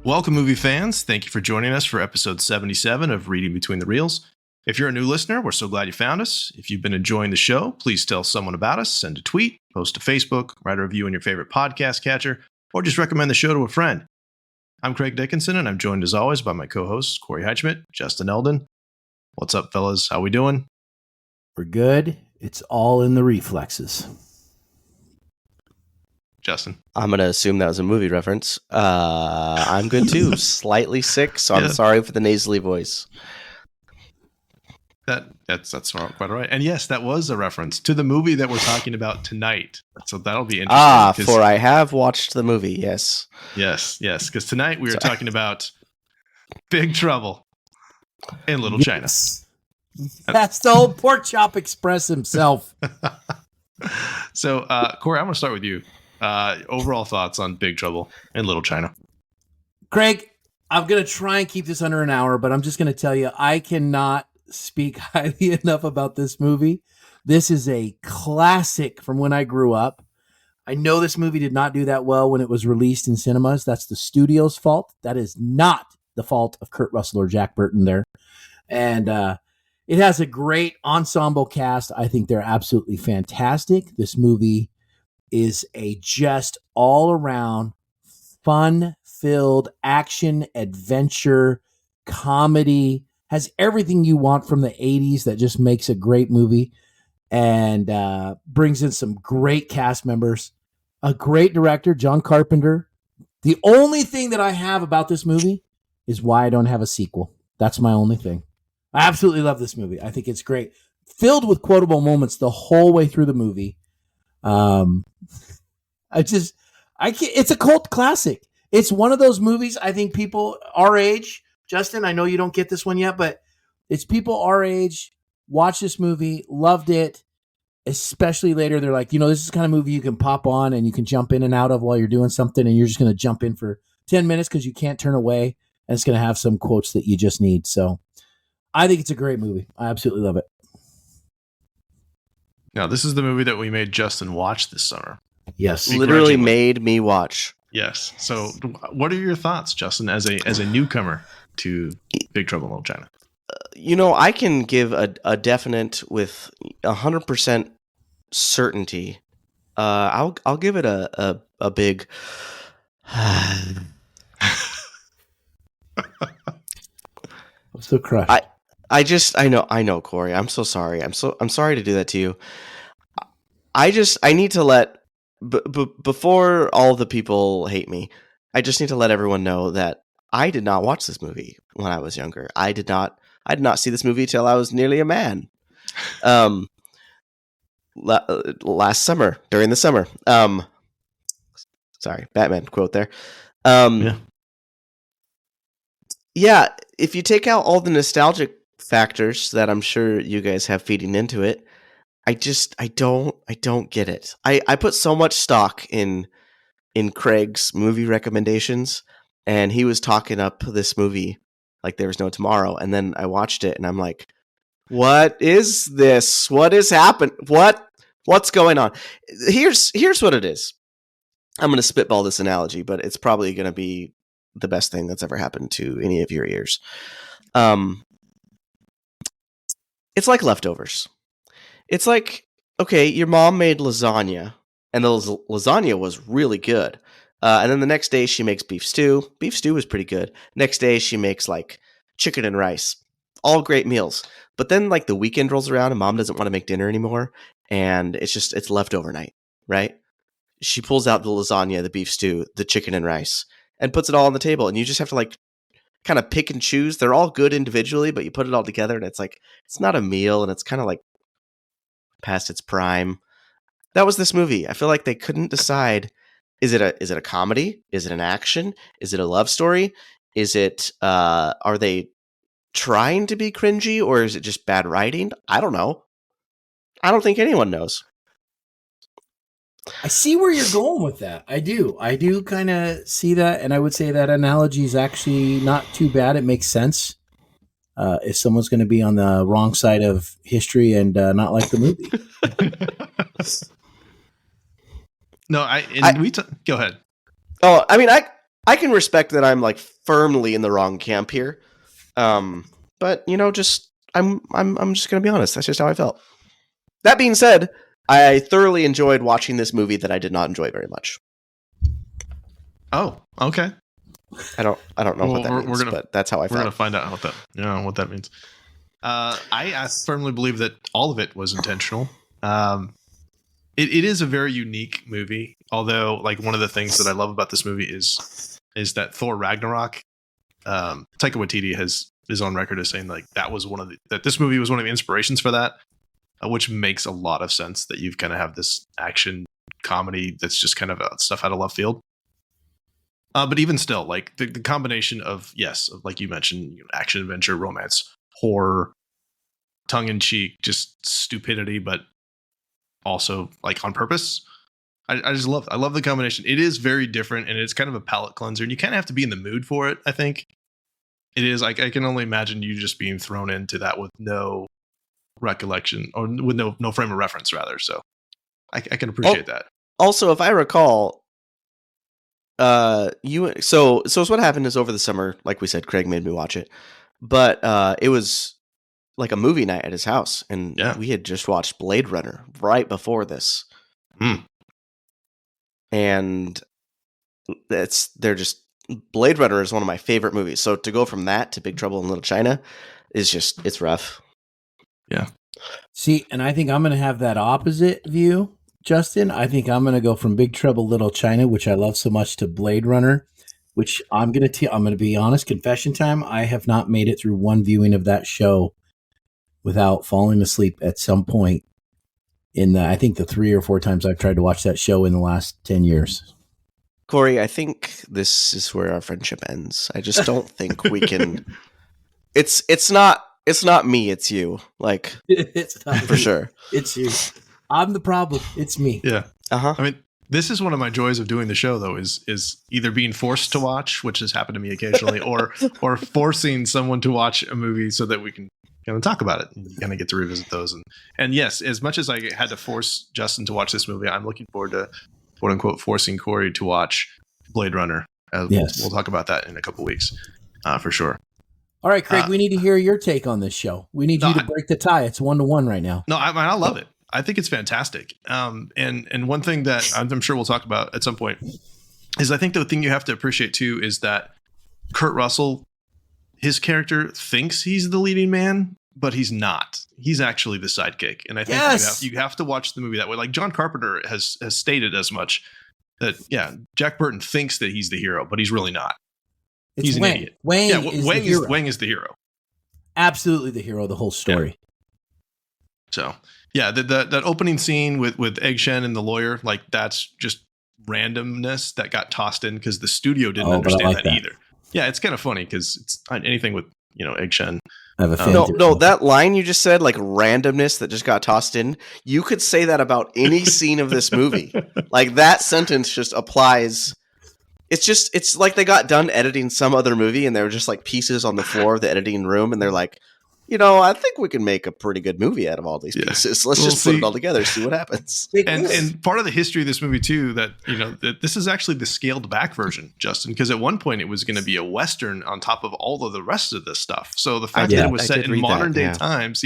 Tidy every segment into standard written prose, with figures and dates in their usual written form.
Welcome, movie fans. Thank you for joining us for episode 77 of Reading Between the Reels. If you're a new listener, we're so glad you found us. If you've been enjoying the show, please tell someone about us, send a tweet, post to Facebook, write a review on your favorite podcast catcher, or just recommend the show to a friend. I'm Craig Dickinson, and I'm joined as always by my co-hosts, Corey Heitschmidt, Justin Eldon. What's up, fellas? How we doing? We're good. It's all in the reflexes. Justin. I'm going to assume that was a movie reference. I'm good too. Slightly sick, so I'm sorry for the nasally voice. That's quite all right. And yes, that was a reference to the movie that we're talking about tonight. So that'll be interesting. For I have watched the movie, yes. Yes, because tonight we are talking about Big Trouble in Little China. That's the old Pork Chop Express himself. So, Corey, I'm going to start with you. Overall thoughts on Big Trouble in Little China. Craig, I'm going to try and keep this under an hour, but I'm just going to tell you, I cannot speak highly enough about this movie. This is a classic from when I grew up. I know this movie did not do that well when it was released in cinemas. That's the studio's fault. That is not the fault of Kurt Russell or Jack Burton there. And it has a great ensemble cast. I think they're absolutely fantastic. This movie is a just all-around fun-filled action, adventure, comedy, has everything you want from the 80s that just makes a great movie, and brings in some great cast members, a great director, John Carpenter. The only thing that I have about this movie is why I don't have a sequel. That's my only thing. I absolutely love this movie. I think it's great. Filled with quotable moments the whole way through the movie. It's a cult classic. It's one of those movies I think people our age, Justin, I know you don't get this one yet, but it's people our age watch this movie, loved it, especially later. They're like, this is the kind of movie you can pop on and you can jump in and out of while you're doing something, and you're just going to jump in for 10 minutes because you can't turn away, and it's going to have some quotes that you just need. So I think it's a great movie. I absolutely love it. Now, this is the movie that we made Justin watch this summer. Yes. Literally made me watch. Yes. So what are your thoughts, Justin, as a newcomer to Big Trouble in Little China? I can give a definite with 100% certainty. I'll give it a big. I'm so crushed. I know, Corey. I'm so sorry. I'm sorry to do that to you. I need to let before all the people hate me, I just need to let everyone know that I did not watch this movie when I was younger. I did not see this movie till I was nearly a man. Last summer, during the summer. Sorry, Batman quote there. Yeah, if you take out all the nostalgic factors that I'm sure you guys have feeding into it, I don't get it. I put so much stock in Craig's movie recommendations, and he was talking up this movie like there was no tomorrow, and then I watched it and I'm like, what is this? What is happening? What's going on? Here's what it is. I'm going to spitball this analogy, but it's probably going to be the best thing that's ever happened to any of your ears. It's like leftovers. It's like, okay, your mom made lasagna, and the lasagna was really good. And then the next day she makes beef stew. Beef stew was pretty good. Next day she makes like chicken and rice. All great meals. But then like the weekend rolls around and mom doesn't want to make dinner anymore, and it's leftover night, right? She pulls out the lasagna, the beef stew, the chicken and rice, and puts it all on the table, and you just have to like kind of pick and choose. They're all good individually, but you put it all together and it's like, it's not a meal, and it's kind of like past its prime. That was this movie. I feel like they couldn't decide, is it a comedy? Is it an action? Is it a love story? Is it are they trying to be cringy, or is it just bad writing? I don't know. I don't think anyone knows. I see where you're going with that. I do kind of see that, and I would say that analogy is actually not too bad. It makes sense. If someone's going to be on the wrong side of history and not like the movie. No, go ahead. Oh, I mean, I can respect that I'm like firmly in the wrong camp here. But just I'm just gonna be honest. That's just how I felt. That being said, I thoroughly enjoyed watching this movie that I did not enjoy very much. Oh, okay. I don't know what that means, but that's how I felt. We're gonna find out what that means. I firmly believe that all of it was intentional. It is a very unique movie. Although, like, one of the things that I love about this movie is that Thor Ragnarok, Taika Waititi is on record as saying like that this movie was one of the inspirations for that, which makes a lot of sense. That you've kind of have this action comedy that's just kind of stuff out of left field. But even still, like the combination of like you mentioned, action, adventure, romance, horror, tongue in cheek, just stupidity, but also like on purpose. I love the combination. It is very different, and it's kind of a palate cleanser, and you kind of have to be in the mood for it. I think it is. Like, I can only imagine you just being thrown into that with no recollection, or with no frame of reference, rather. So I can appreciate that. Also, if I recall, so what happened is over the summer, like we said, Craig made me watch it, but it was like a movie night at his house, and we had just watched Blade Runner right before this. And Blade Runner is one of my favorite movies. So to go from that to Big Trouble in Little China it's rough. Yeah. See, and I think I'm going to have that opposite view, Justin. I think I'm going to go from Big Trouble Little China, which I love so much, to Blade Runner, which I'm going to be honest, confession time. I have not made it through one viewing of that show without falling asleep at some point I think the 3 or 4 times I've tried to watch that show in the last 10 years. Corey, I think this is where our friendship ends. I just don't think we can. It's not me. It's you. Like, it's not for me. Sure. It's you. I'm the problem. It's me. Yeah. Uh-huh. I mean, this is one of my joys of doing the show, though, is either being forced to watch, which has happened to me occasionally, or forcing someone to watch a movie so that we can kind of talk about it and kind of get to revisit those. And yes, as much as I had to force Justin to watch this movie, I'm looking forward to, quote unquote, forcing Corey to watch Blade Runner. Yes. We'll talk about that in a couple weeks, for sure. All right, Craig, we need to hear your take on this show. We need you to break the tie. It's 1-1 right now. No, I love it. I think it's fantastic. And one thing that I'm sure we'll talk about at some point is I think the thing you have to appreciate too is that Kurt Russell, his character thinks he's the leading man, but he's not. He's actually the sidekick. And I think you have to watch the movie that way. Like John Carpenter has stated as much, that Jack Burton thinks that he's the hero, but he's really not. He's an idiot. Wang is the hero. Absolutely the hero of the whole story. Yeah. So that opening scene with Egg Shen and the lawyer, like that's just randomness that got tossed in because the studio didn't understand that either. Yeah, it's kind of funny because it's anything with Egg Shen. I have a no, that line you just said, like randomness that just got tossed in. You could say that about any scene of this movie. Like that sentence just applies. It's like they got done editing some other movie and there were just like pieces on the floor of the editing room, and they're like, I think we can make a pretty good movie out of all these pieces. Let's just put it all together, see what happens. And part of the history of this movie too, that that this is actually the scaled back version, Justin, because at one point it was going to be a Western on top of all of the rest of this stuff. So the fact that it was set in modern day times,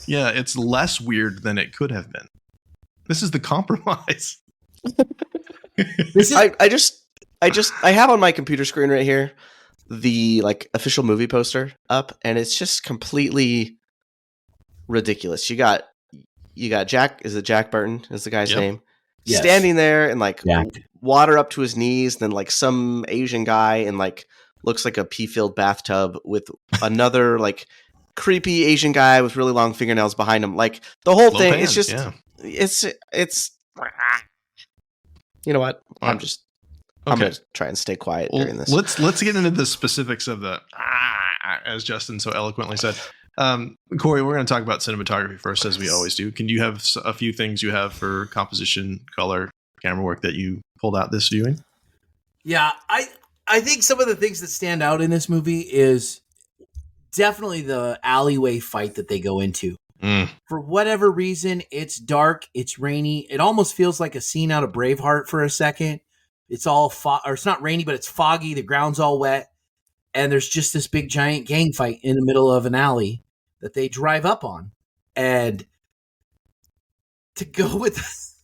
it's less weird than it could have been. This is the compromise. I have on my computer screen right here the like official movie poster up, and it's just completely ridiculous. You got Jack, is it Jack Burton is the guy's name? Yes. Standing there and like water up to his knees, and then like some Asian guy in like looks like a pee-filled bathtub with another like creepy Asian guy with really long fingernails behind him. Like the whole thing, it's just it's you know what? I'm going to try and stay quiet during this. Let's get into the specifics of the as Justin so eloquently said. Corey, we're going to talk about cinematography first, as we always do. Can you have a few things you have for composition, color, camera work that you pulled out this viewing? Yeah, I think some of the things that stand out in this movie is definitely the alleyway fight that they go into. For whatever reason, it's dark, it's rainy. It almost feels like a scene out of Braveheart for a second. it's all or it's not rainy, but it's foggy. The ground's all wet, and there's just this big giant gang fight in the middle of an alley that they drive up on. And to go with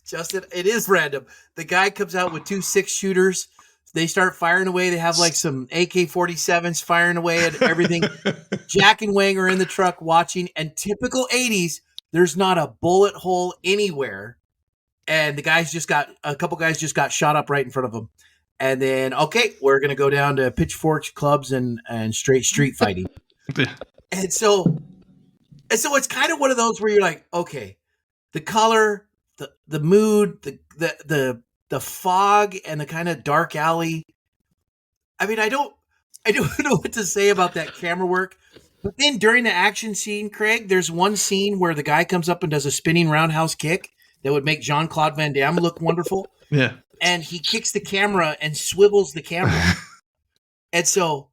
Justin, it is random. The guy comes out with 2 6-shooters. They start firing away. They have like some AK-47s firing away at everything. Jack and Wang are in the truck watching, and typical 80s, there's not a bullet hole anywhere. And a couple guys just got shot up right in front of them. And then, okay, we're going to go down to pitchforks, clubs, and straight street fighting. And so it's kind of one of those where you're like, okay, the color, the mood, the fog, and the kind of dark alley. I mean, I don't know what to say about that camera work. But then during the action scene, Craig, there's one scene where the guy comes up and does a spinning roundhouse kick that would make Jean-Claude Van Damme look wonderful. Yeah. And he kicks the camera and swivels the camera. And so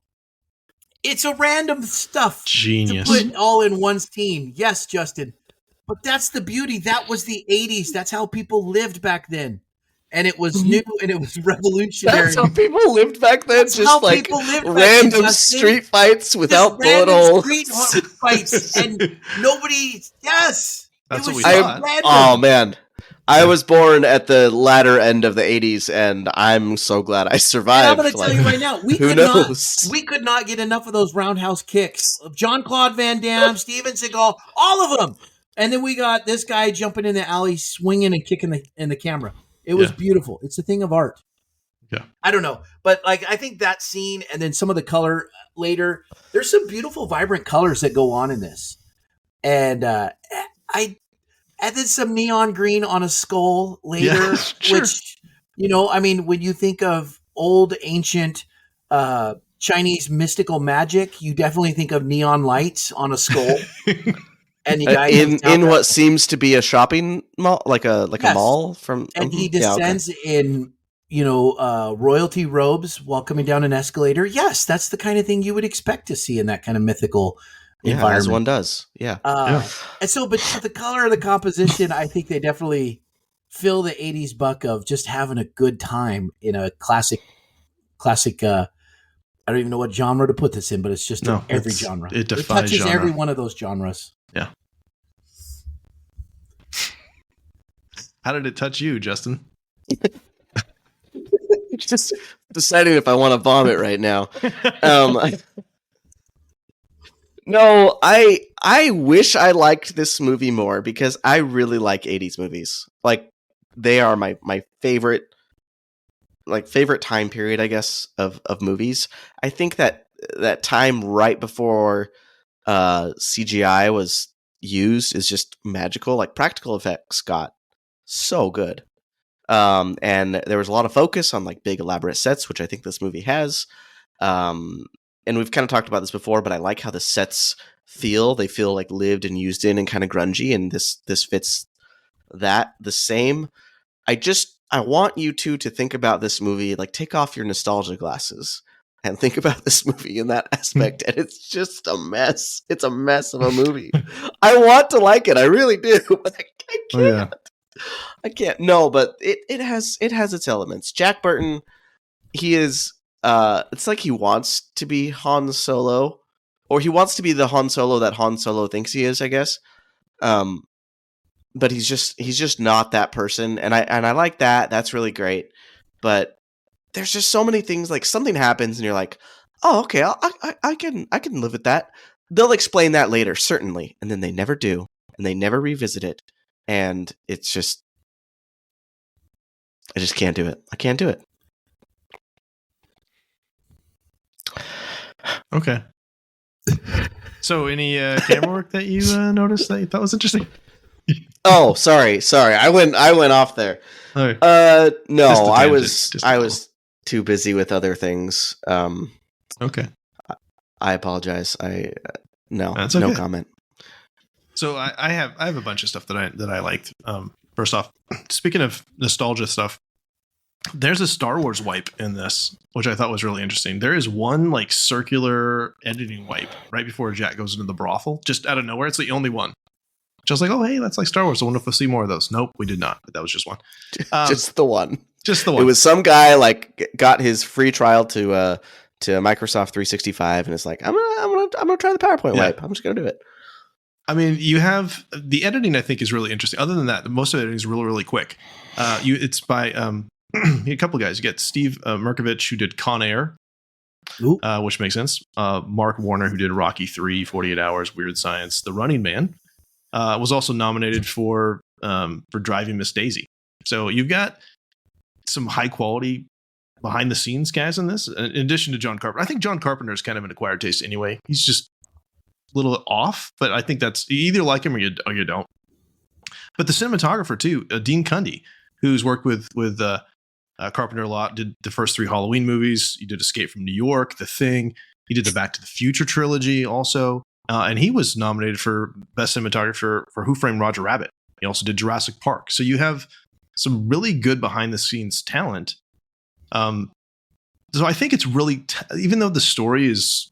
it's a random stuff Genius. to put all in one scene. Yes, Justin. But that's the beauty. That was the 80s. That's how people lived back then. And it was new and it was revolutionary. That's how people lived back then. That's just like random street fights without bullet holes. Street fights and nobody. Yes, that's it was what we so thought. random. Oh man, I was born at the latter end of the 80s, and I'm so glad I survived. And I'm going to tell you right now, we could not get enough of those roundhouse kicks of Jean-Claude Van Damme, Steven Seagal, all of them. And then we got this guy jumping in the alley, swinging and kicking in the camera. It was beautiful. It's a thing of art. Yeah. I don't know. But like, I think that scene and then some of the color later, there's some beautiful, vibrant colors that go on in this. And I added some neon green on a skull later, sure. which, I mean, when you think of old, ancient Chinese mystical magic, you definitely think of neon lights on a skull. And you guys in what seems to be a shopping mall, like a mall from, and he descends in royalty robes while coming down an escalator. Yes, that's the kind of thing you would expect to see in that kind of mythical environment. As one does. Yeah. And so, but the color of the composition, I think they definitely fill the 80s buck of just having a good time in a classic. I don't even know what genre to put this in, but it's just in every genre. It touches genre. every one of those genres. Yeah. How did it touch you, Justin? Just deciding if I want to vomit right now. No, I wish I liked this movie more because I really like 80s movies. Like, they are my favorite, favorite time period, I guess, of movies. I think that time right before CGI was used is just magical. Like, practical effects got so good. And there was a lot of focus on like big elaborate sets, which I think this movie has. And we've kind of talked about this before, but I like how the sets feel. They feel like lived and used in and kind of grungy, and this fits that the same. I want you two to think about this movie, like take off your nostalgia glasses and think about this movie in that aspect. And it's just a mess. It's a mess of a movie. I want to like it. I really do, but I can't. Oh, yeah. I can't. No, but it has its elements. Jack Burton, he is. It's like he wants to be Han Solo, or he wants to be the Han Solo that Han Solo thinks he is, I guess. But he's just not that person, and I like that. That's really great. But there's just so many things. Like, something happens, and you're like, oh, okay, I can live with that. They'll explain that later, certainly, and then they never do, and they never revisit it, and it's just, I just can't do it. I can't do it. Okay. So, any camera work that you noticed that you thought was interesting? Oh, sorry. I went off there. Right. No, I was too busy with other things. Okay. I apologize. No That's okay. No comment. So I have a bunch of stuff that I liked. First off, speaking of nostalgia stuff, there's a Star Wars wipe in this, which I thought was really interesting. There is one like circular editing wipe right before Jack goes into the brothel, just out of nowhere. It's the only one. Just like, oh, hey, that's like Star Wars. I wonder if we'll see more of those. Nope, we did not. But that was just one. Just the one. Just the It one. was some guy like got his free trial to Microsoft 365 and it's like, I'm gonna try the PowerPoint wipe. I'm just gonna do it. I mean, you have the editing. I think is really interesting. Other than that, most of the editing is really, really quick. It's by a couple of guys. You get Steve Merkovich, who did Con Air, which makes sense. Mark Warner, who did Rocky 3, 48 Hours, Weird Science, The Running Man, was also nominated for Driving Miss Daisy. So you've got some high quality behind the scenes guys in this. In addition to John Carpenter, I think John Carpenter is kind of an acquired taste anyway. He's just a little off, but I think that's you either like him or you don't. But the cinematographer too, Dean Cundy, who's worked with Carpenter a lot, did the first 3 Halloween movies. He did Escape from New York, The Thing. He did the Back to the Future trilogy also, and he was nominated for Best Cinematographer for Who Framed Roger Rabbit. He also did Jurassic Park. So you have some really good behind the scenes talent. So I think it's really, even though the story is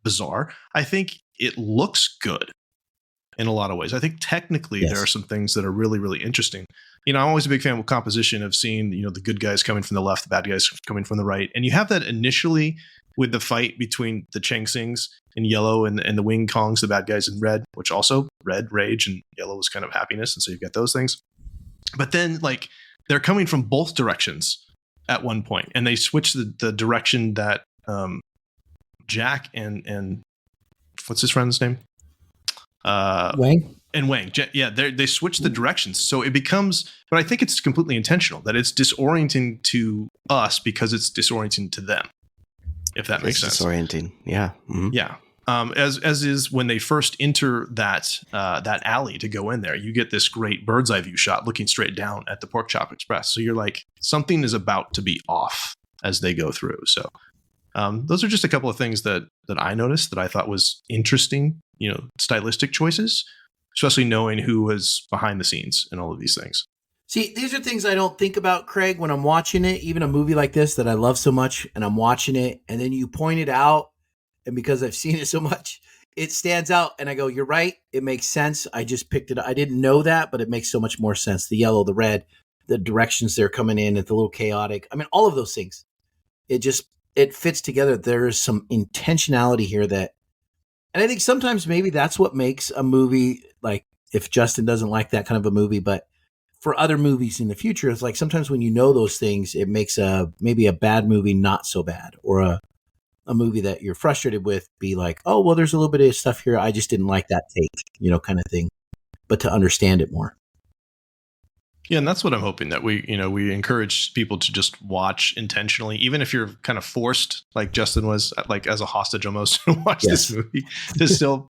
bizarre, I think it looks good in a lot of ways. I think technically there are some things that are really, really interesting. You know, I'm always a big fan of composition, of seeing, you know, the good guys coming from the left, the bad guys coming from the right. And you have that initially with the fight between the Chang Sings in yellow and the Wing Kongs, the bad guys in red, which also red, rage, and yellow was kind of happiness. And so you've got those things. But then, like, they're coming from both directions at one point, and they switch the direction that Jack and what's his friend's name? Wang. And Wang. Yeah, they switch the directions. So it becomes, but I think it's completely intentional, that it's disorienting to us because it's disorienting to them, if that makes sense. Disorienting. Yeah. Mm-hmm. Yeah. As is when they first enter that alley to go in there, you get this great bird's eye view shot looking straight down at the Pork Chop Express. So you're like, something is about to be off as they go through. So those are just a couple of things that I noticed that I thought was interesting, you know, stylistic choices, especially knowing who was behind the scenes in all of these things. See, these are things I don't think about, Craig, when I'm watching it, even a movie like this that I love so much, and I'm watching it, and then you point it out, and because I've seen it so much, it stands out, and I go, you're right, it makes sense. I just picked it up. I didn't know that, but it makes so much more sense. The yellow, the red, the directions they're coming in, it's a little chaotic. I mean, all of those things. It fits together. There is some intentionality here that, and I think sometimes maybe that's what makes a movie, like, if Justin doesn't like that kind of a movie, but for other movies in the future, it's like sometimes when you know those things, it makes maybe a bad movie not so bad, or a movie that you're frustrated with be like, oh, well, there's a little bit of stuff here I just didn't like that take, you know, kind of thing, but to understand it more. Yeah, and that's what I'm hoping, that we encourage people to just watch intentionally, even if you're kind of forced, like Justin was, like as a hostage almost, to watch this movie. To still,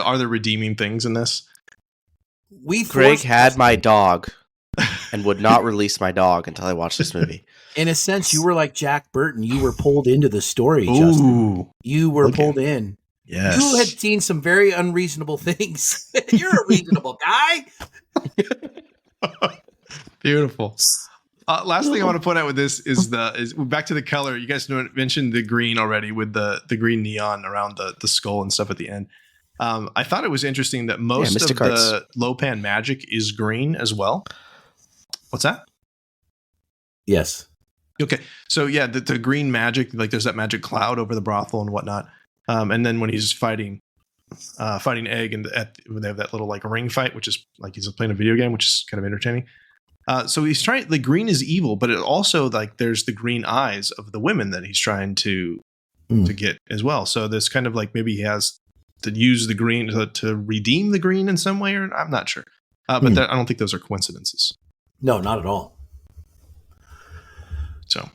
are there redeeming things in this? Greg had my dog and would not release my dog until I watched this movie. In a sense, you were like Jack Burton. You were pulled into the story, Justin. You were pulled in. Yes. You had seen some very unreasonable things. You're a reasonable guy. Beautiful. Last thing I want to point out with this is back to the color. You guys mentioned the green already, with the green neon around the skull and stuff at the end. I thought it was interesting that most of the Lopan magic is green as well. What's that? Yes. Okay. So yeah, the green magic, like there's that magic cloud over the brothel and whatnot. And then when he's fighting Egg, and when they have that little like ring fight, which is like he's playing a video game, which is kind of entertaining. So he's trying, the green is evil, but it also, like, there's the green eyes of the women that he's trying to get as well. So there's kind of like, maybe he has to use the green to redeem the green in some way, or I'm not sure. But I don't think those are coincidences. No, not at all. So,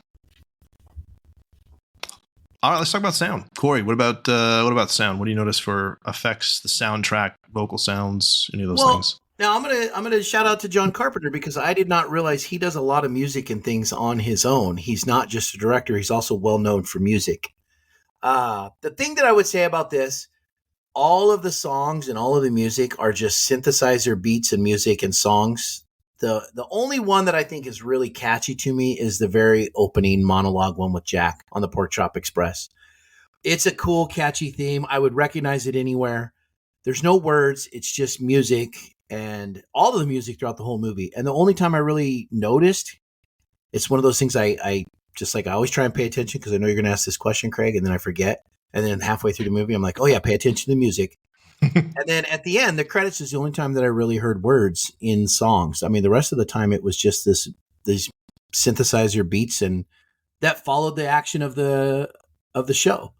all right, let's talk about sound. Corey, what about sound? What do you notice for effects, the soundtrack, vocal sounds, any of those things? Now I'm gonna shout out to John Carpenter, because I did not realize he does a lot of music and things on his own. He's not just a director; he's also well known for music. The thing that I would say about this, all of the songs and all of the music are just synthesizer beats and music and songs. The only one that I think is really catchy to me is the very opening monologue one with Jack on the Pork Chop Express. It's a cool, catchy theme. I would recognize it anywhere. There's no words. It's just music, and all of the music throughout the whole movie. And the only time I really noticed It's one of those things I just like, I always try and pay attention because I know you're going to ask this question, Craig, and then I forget. And then halfway through the movie, I'm like, oh yeah, pay attention to the music. And then at the end, the credits is the only time that I really heard words in songs. I mean, the rest of the time it was just these synthesizer beats, and that followed the action of the show.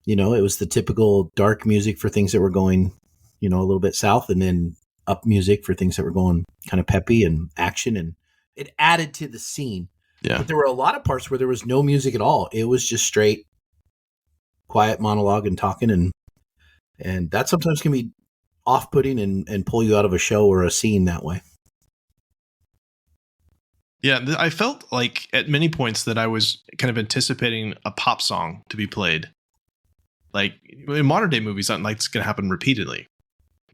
You know, it was the typical dark music for things that were going, you know, a little bit south, and then up music for things that were going kind of peppy and action, and it added to the scene. Yeah. But there were a lot of parts where there was no music at all. It was just straight quiet monologue and talking, and that sometimes can be off-putting and pull you out of a show or a scene that way. Yeah, I felt like at many points that I was kind of anticipating a pop song to be played. Like in modern day movies, that it's going to happen repeatedly.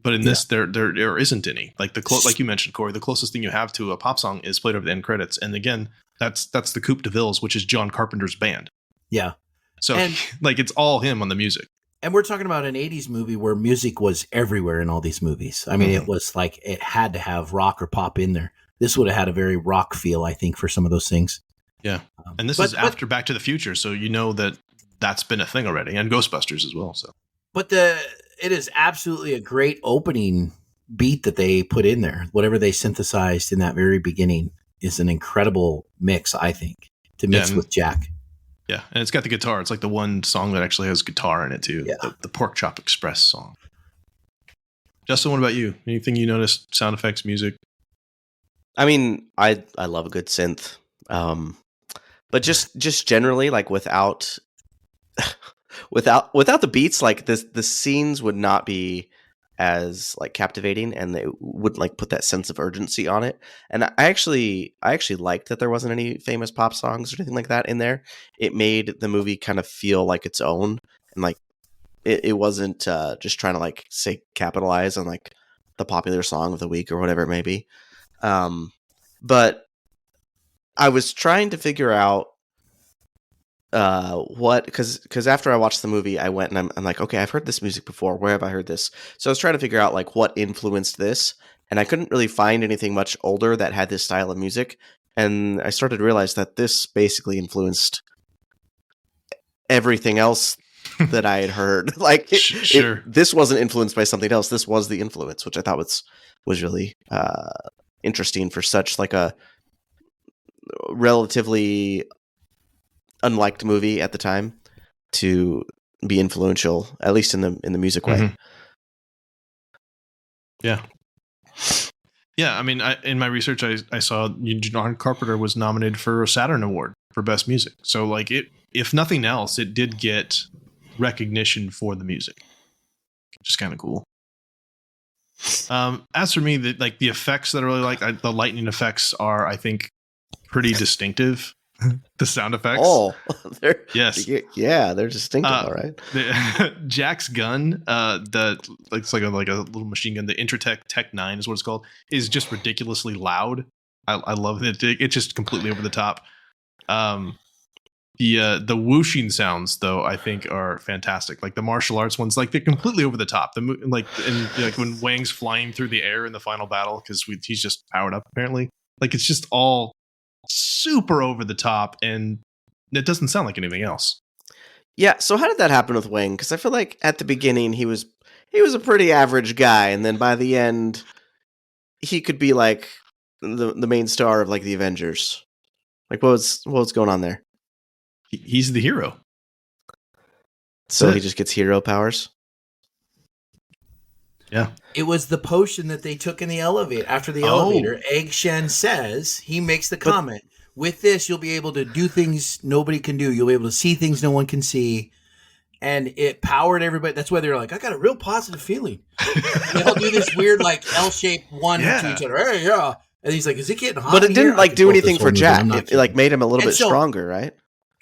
But in this, there isn't any. Like like you mentioned, Corey, the closest thing you have to a pop song is played over the end credits. And again, that's the Coupe de Villes, which is John Carpenter's band. Yeah. So like it's all him on the music. And we're talking about an 80s movie where music was everywhere in all these movies. I mean, it was like it had to have rock or pop in there. This would have had a very rock feel, I think, for some of those things. Yeah. And this is after Back to the Future, so you know that's been a thing already, and Ghostbusters as well. So, but it is absolutely a great opening beat that they put in there. Whatever they synthesized in that very beginning is an incredible mix, I think, to mix with Jack. Yeah, and it's got the guitar. It's like the one song that actually has guitar in it too. Yeah. The Pork Chop Express song. Justin, what about you? Anything you noticed? Sound effects, music? I mean, I love a good synth, but just generally, like without the beats, like the scenes would not be as like captivating, and they would like put that sense of urgency on it. And I actually liked that there wasn't any famous pop songs or anything like that in there. It made the movie kind of feel like its own, and like it wasn't just trying to like say capitalize on like the popular song of the week or whatever it may be. But I was trying to figure out because after I watched the movie, I went and I'm like, okay, I've heard this music before. Where have I heard this? So I was trying to figure out like what influenced this, and I couldn't really find anything much older that had this style of music. And I started to realize that this basically influenced everything else that I had heard. Like, this wasn't influenced by something else. This was the influence, which I thought was really interesting for such like a relatively unliked movie at the time to be influential, at least in the music way. Yeah. I mean, in my research, I saw John Carpenter was nominated for a Saturn Award for Best Music. So, like, if nothing else, it did get recognition for the music, which is kind of cool. As for me, the effects that I really like, the lightning effects are, I think, pretty distinctive. The sound effects. Oh, they're distinctive. All right. Jack's gun, it's like a little machine gun. The Intratec Tech 9 is what it's called. Is just ridiculously loud. I love it. It's just completely over the top. The whooshing sounds though, I think are fantastic. Like the martial arts ones, like they're completely over the top. Like when Wang's flying through the air in the final battle because he's just powered up apparently. Like it's just all super over the top, and it doesn't sound like anything else. Yeah. So how did that happen with Wang? Because I feel like at the beginning he was a pretty average guy, and then by the end he could be like the main star of like the Avengers. Like what was going on there? He's the hero. So he just gets hero powers? Yeah. It was the potion that they took in the elevator. After the elevator, Egg Shen says, he makes the comment, with this, you'll be able to do things nobody can do. You'll be able to see things no one can see. And it powered everybody. That's why they're like, I got a real positive feeling. They all do this weird, like, L-shaped one to each other. Hey, yeah. And he's like, is it getting hot? But it didn't, like, do anything for Jack. It, like, made him a little bit stronger, right?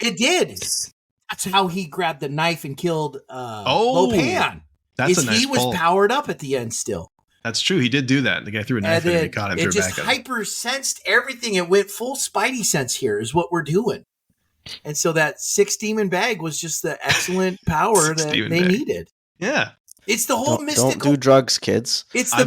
It did. That's how he grabbed the knife and killed Lopan. That's a nice he was powered up at the end still. That's true. He did do that. The guy threw a knife and he caught him. It just hyper sensed everything. It went full Spidey sense here is what we're doing. And so that 6 demon bag was just the excellent power that they needed. Yeah. It's the whole mystical. Don't do drugs, kids. It's the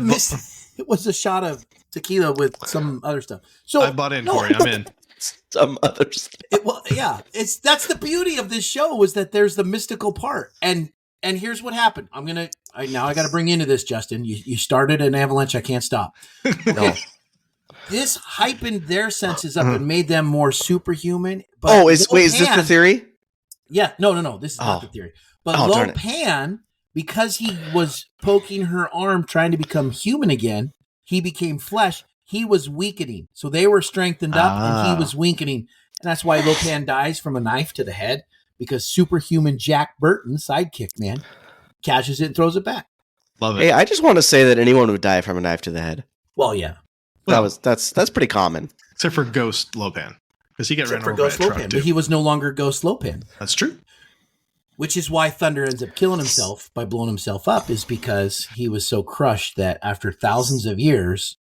it was a shot of tequila with some other stuff. So I bought in, Corey. I'm in. some others. That's the beauty of this show, was that there's the mystical part. And here's what happened. I got to bring you into this, Justin. You started an avalanche. I can't stop. No. This heightened their senses up and made them more superhuman. But is this the theory? Yeah, no. This is not the theory. But Lopan, because he was poking her arm, trying to become human again, he became flesh. He was weakening. So they were strengthened up and he was weakening. And that's why Lopan dies from a knife to the head, because superhuman Jack Burton, sidekick man, catches it and throws it back. Love it. Hey, I just want to say that anyone would die from a knife to the head. Well, yeah. That's pretty common. Except for Ghost Lopan. Because he got ran over Ghost by a truck, Lopan, too. but he was no longer Ghost Lopan. That's true. Which is why Thunder ends up killing himself by blowing himself up, is because he was so crushed that after thousands of years,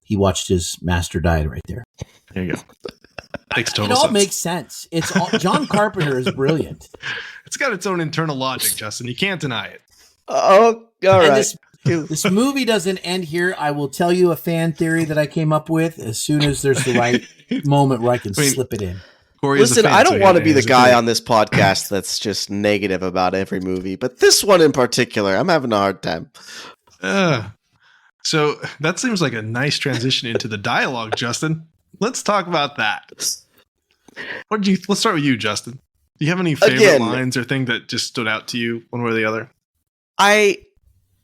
he watched his master die right there. There you go. Makes total sense. It all sense. makes sense. John Carpenter is brilliant. It's got its own internal logic, Justin. You can't deny it. Oh, all right. This movie doesn't end here. I will tell you a fan theory that I came up with as soon as there's the right moment where I can slip it in. Corey, listen, I don't want to be the guy on this podcast that's just negative about every movie, but this one in particular, I'm having a hard time. So that seems like a nice transition into the dialogue, Justin. Let's talk about that. Let's start with you, Justin. Do you have any favorite lines or thing that just stood out to you one way or the other?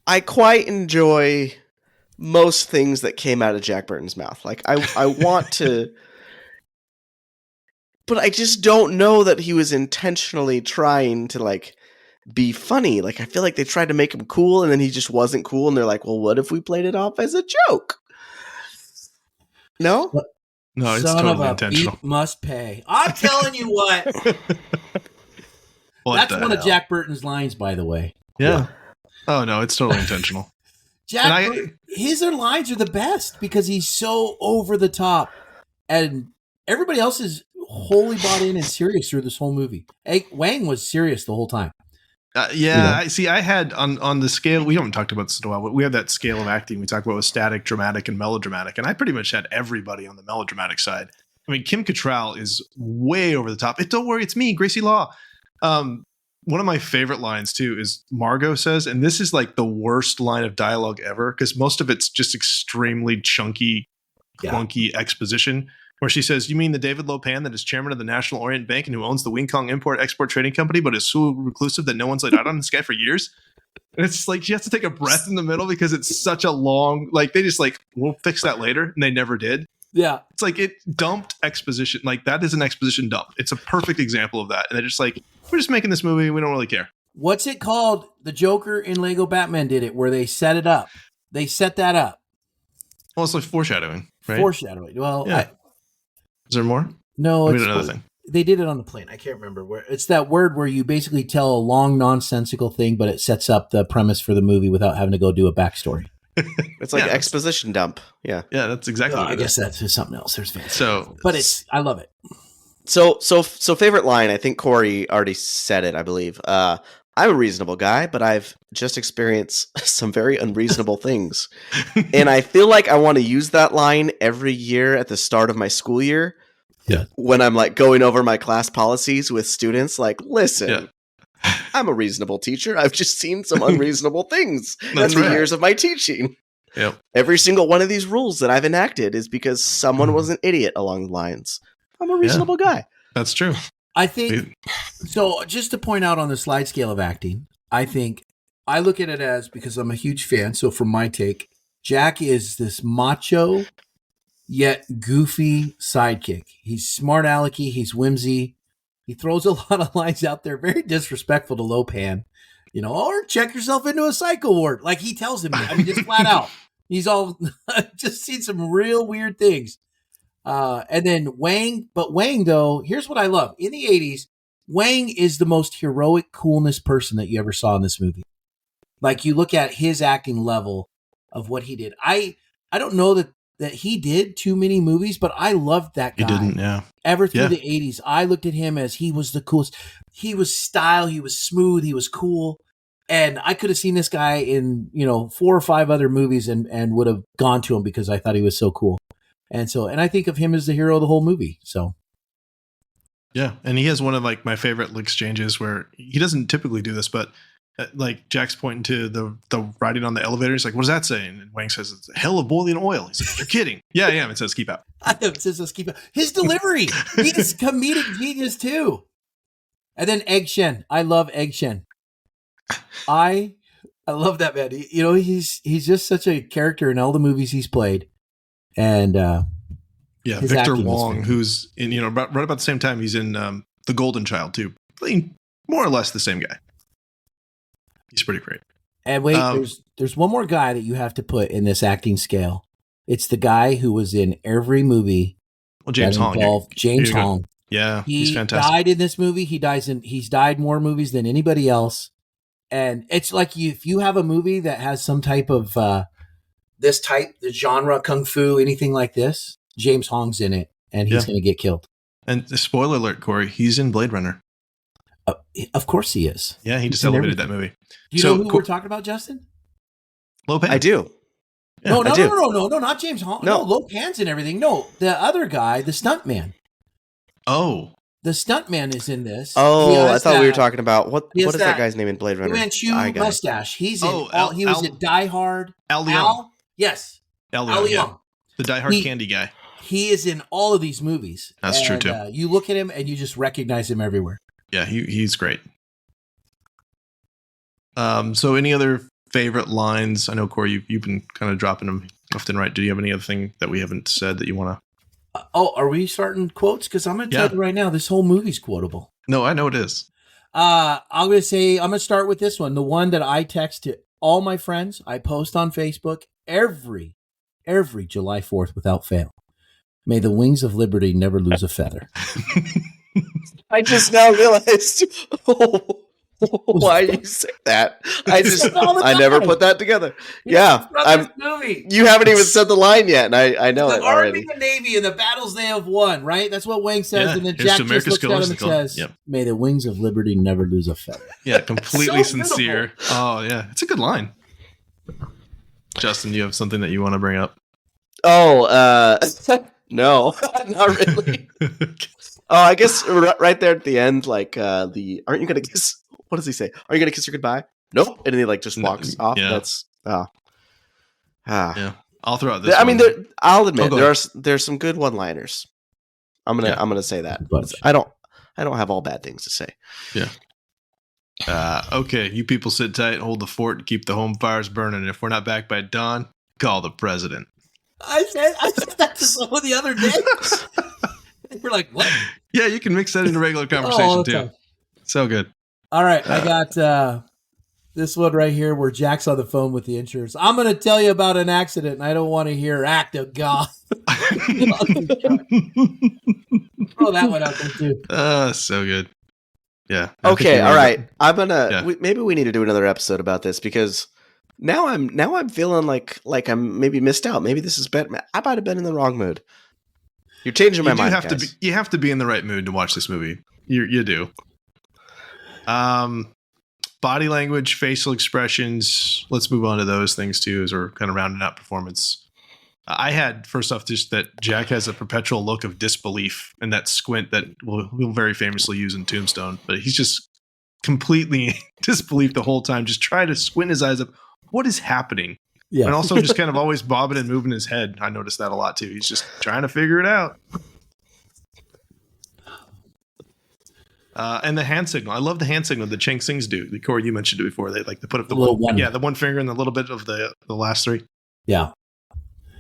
I quite enjoy most things that came out of Jack Burton's mouth. Like I want to, but I just don't know that he was intentionally trying to like be funny. Like I feel like they tried to make him cool and then he just wasn't cool. And they're like, well, what if we played it off as a joke? No? No, it's totally intentional. Beat must pay. I'm telling you what. That's one of Jack Burton's lines, by the way. Yeah. Oh, no, it's totally intentional. His lines are the best because he's so over the top. And everybody else is wholly bought in and serious through this whole movie. Hey, Wang was serious the whole time. I had on the scale, we haven't talked about this in a while, but we have that scale of acting we talked about with static, dramatic, and melodramatic. And I pretty much had everybody on the melodramatic side. I mean, Kim Cattrall is way over the top. Don't worry, it's me, Gracie Law. One of my favorite lines, too, is Margot says, and this is like the worst line of dialogue ever, because most of it's just extremely chunky, clunky exposition, where she says, you mean the David Lopan that is chairman of the National Orient Bank and who owns the Wing Kong Import-Export Trading Company, but is so reclusive that no one's laid out on this guy for years? And it's like she has to take a breath in the middle because it's such a long, like they just like, we'll fix that later, and they never did. Yeah. It's like it dumped exposition. Like that is an exposition dump. It's a perfect example of that. And they're just like, we're just making this movie. We don't really care. What's it called? The Joker in Lego Batman did it, where they set it up. They set that up. Well, it's like foreshadowing, right? Foreshadowing. Well, yeah. Is there more? No, it's another thing. They did it on the plane. I can't remember where. It's that word where you basically tell a long, nonsensical thing, but it sets up the premise for the movie without having to go do a backstory. It's like exposition dump. Yeah. Yeah, that's exactly what I guess that's something else. There's fancy. But I love it. So favorite line, I think Corey already said it, I believe. I'm a reasonable guy, but I've just experienced some very unreasonable things. And I feel like I want to use that line every year at the start of my school year. Yeah. When I'm like going over my class policies with students, like, listen, I'm a reasonable teacher. I've just seen some unreasonable things in the years of my teaching. Yep. Every single one of these rules that I've enacted is because someone was an idiot along the lines. I'm a reasonable guy. That's true. I think, so just to point out on the slide scale of acting, I think I look at it as, because I'm a huge fan, so from my take, Jack is this macho yet goofy sidekick. He's smart alecky, he's whimsy. He throws a lot of lines out there, very disrespectful to Lopan. Or check yourself into a psycho ward. Like he tells him, just flat out. He's all just seen some real weird things. And then Wang, though, here's what I love. In the 80s, Wang is the most heroic coolness person that you ever saw in this movie. Like you look at his acting level of what he did. I don't know that he did too many movies, but I loved that guy. He didn't, yeah. Ever through the 80s, I looked at him as he was the coolest. He was style, he was smooth, he was cool. And I could have seen this guy in, 4 or 5 other movies and would have gone to him because I thought he was so cool. And I think of him as the hero of the whole movie. So Yeah, and he has one of like my favorite exchanges where he doesn't typically do this, but like Jack's pointing to the writing on the elevator. He's like, "What does that say?" And Wang says, "It's a hell of boiling oil." He's like, "You're kidding." Yeah, yeah. It says keep out. it says let's keep his delivery. He's comedic genius too. And then Egg Shen. I love Egg Shen. I love that man. He's just such a character in all the movies he's played. And yeah, Victor Wong, who's in right about the same time he's in The Golden Child too, playing more or less the same guy. He's pretty great. And wait, there's one more guy that you have to put in this acting scale. It's the guy who was in every movie. Well, James Hong. James Hong. Yeah, he's fantastic. He died in this movie. He's died more movies than anybody else. And it's like if you have a movie that has some type of the genre, kung fu, anything like this, James Hong's in it, and he's going to get killed. And spoiler alert, Corey, he's in Blade Runner. Of course he is. Yeah, he just elevated that movie. Do you know who we're talking about, Justin? Lopan. I do. Yeah, no, not James Hong. No, Lopan's and everything. No, the other guy, the stuntman. Oh. The stuntman is in this. Oh, I thought we were talking about what is that guy's name in Blade Runner? Manchu mustache. He's in. He was in Die Hard. Al Leong. Yes. Al Leong. Yeah. The Die Hard candy guy. He is in all of these movies. That's true too. You look at him and you just recognize him everywhere. Yeah, he's great. So any other favorite lines? I know, Corey, you've been kind of dropping them left and right. Do you have any other thing that we haven't said that you want to? Are we starting quotes? Because I'm going to tell you right now, this whole movie's quotable. No, I know it is. I'm going to start with this one. The one that I text to all my friends. I post on Facebook every July 4th without fail. May the wings of liberty never lose a feather. I just now realized why you say that. I never put that together. Yeah, you haven't even said the line yet, and I know it already. The Army and Navy and the battles they have won, right? That's what Wang says, and then Jack just looks at him and says, "May the wings of liberty never lose a feather." Yeah, completely sincere. Beautiful. Oh yeah, it's a good line. Justin, do you have something that you want to bring up? Oh, no, not really. Oh, I guess right there at the end, like aren't you gonna kiss? What does he say? Are you gonna kiss her goodbye? Nope. And then he like just walks off. Yeah. That's yeah. I'll throw out this. I mean, I'll admit there's some good one-liners. I'm gonna say that. But I don't have all bad things to say. Yeah. Okay, you people sit tight, hold the fort, and keep the home fires burning. And if we're not back by dawn, call the president. I said that to someone the other day. We're like, what? Yeah, you can mix that into regular conversation too. So good. All right, I got this one right here where Jack's on the phone with the insurance. I'm going to tell you about an accident, and I don't want to hear act of God. Throw that one out there too. So good. Yeah. Okay. All right. I'm gonna. Maybe we need to do another episode about this because now I'm feeling like I'm maybe missed out. Maybe this is better. I might have been in the wrong mood. You're changing my mind, guys. You have to be in the right mood to watch this movie. You do. Body language, facial expressions. Let's move on to those things too, as we're kind of rounding out performance. I had first off just that Jack has a perpetual look of disbelief and that squint that we'll very famously use in Tombstone. But he's just completely disbelief the whole time, just trying to squint his eyes up. What is happening? Yeah. And also just kind of always bobbing and moving his head. I noticed that a lot too. He's just trying to figure it out. And the hand signal. I love the hand signal that Chang Sings do. Corey, you mentioned it before. They like to put up the one. Yeah, the one finger and the little bit of the last three. Yeah.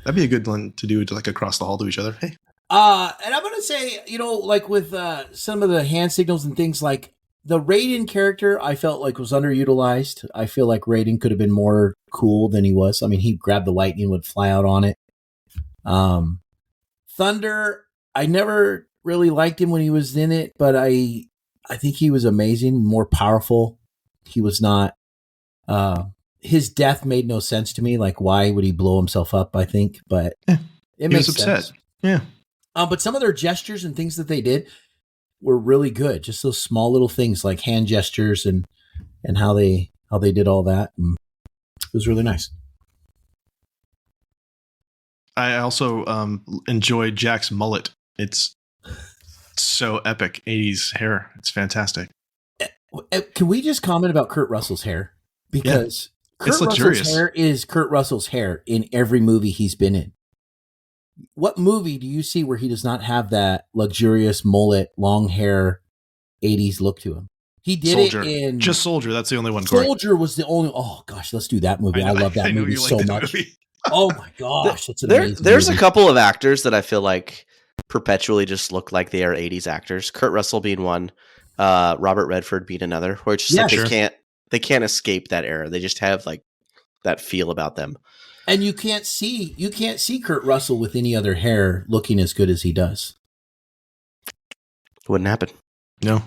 That'd be a good one to do to like across the hall to each other. Hey. And I'm going to say, like with some of the hand signals and things like the Raiden character, I felt like was underutilized. I feel like Raiden could have been more cool than he was. I mean, he grabbed the lightning and would fly out on it. Thunder, I never really liked him when he was in it, but I think he was amazing, more powerful. He was not. His death made no sense to me. Like, why would he blow himself up? I think, but it makes sense. Yeah. But some of their gestures and things that they did were really good. Just those small little things like hand gestures and how they did all that. And it was really nice. I also enjoyed Jack's mullet. It's so epic. 80s hair. It's fantastic. Can we just comment about Kurt Russell's hair? Because Kurt Russell's hair is Kurt Russell's hair in every movie he's been in. What movie do you see where he does not have that luxurious mullet, long hair, 80s look to him? He did Soldier. it in... Just Soldier. That's the only one. Corey. Soldier was the only... Oh, gosh, let's do that movie. I love that movie so much. Movie. Oh, my gosh. It's an amazing There's movie. A couple of actors that I feel like perpetually just look like they are 80s actors. Kurt Russell being one. Robert Redford being another. Where it's just they can't escape that era. They just have like that feel about them. And you can't see Kurt Russell with any other hair looking as good as he does. Wouldn't happen. No.